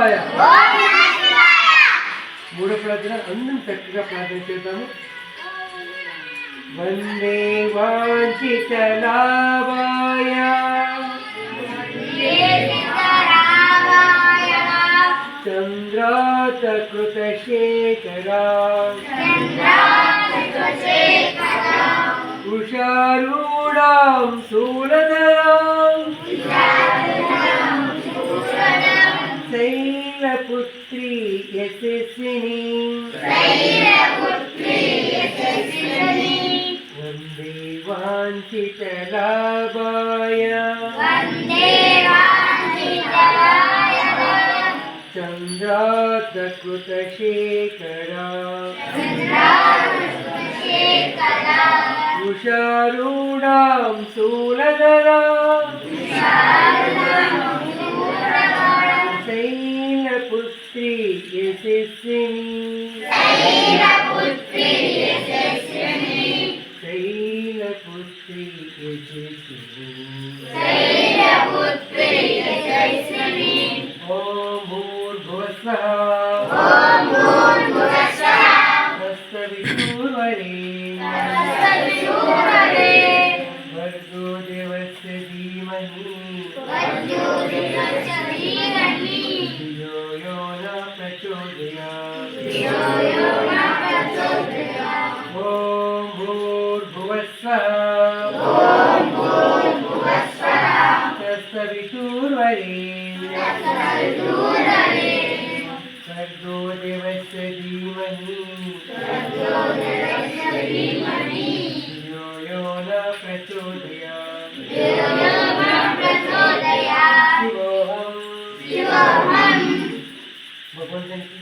శివాయ. మూడో ప్రార్థన అందరం చక్కగా ప్రార్థన చేద్దాము. వందే వాంఛిత లాభాయ చంద్రాత కృత శేఖరా ఉషారూఢాం శూలధరాం శైలపుత్రీ యశస్విని వందే వాంఛిత లాభాయ చంద్రాత కృత శేఖరా ఉషారూఢాం శూలధరాం శైలపుత్రీ యశస్విని శైలపుత్రీ యశస్విని. ఓం భూర్భువస్వః భర్గో దేవస్య ధీమహి ధియో యో న ప్రచోదయాత్. ఓం భూర్భువస్వః తత్సవితుర్వరేణ్యం భర్గో దేవస్య ధీమహి ధియో యో న ప్రచోదయాత్. భగవంతునికి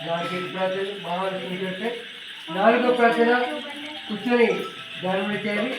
4 ప్రార్థనలు మహాలక్ష్మి చేస్తే 4వ ప్రార్థన కూర్చొని ధ్యానం చేయాలి.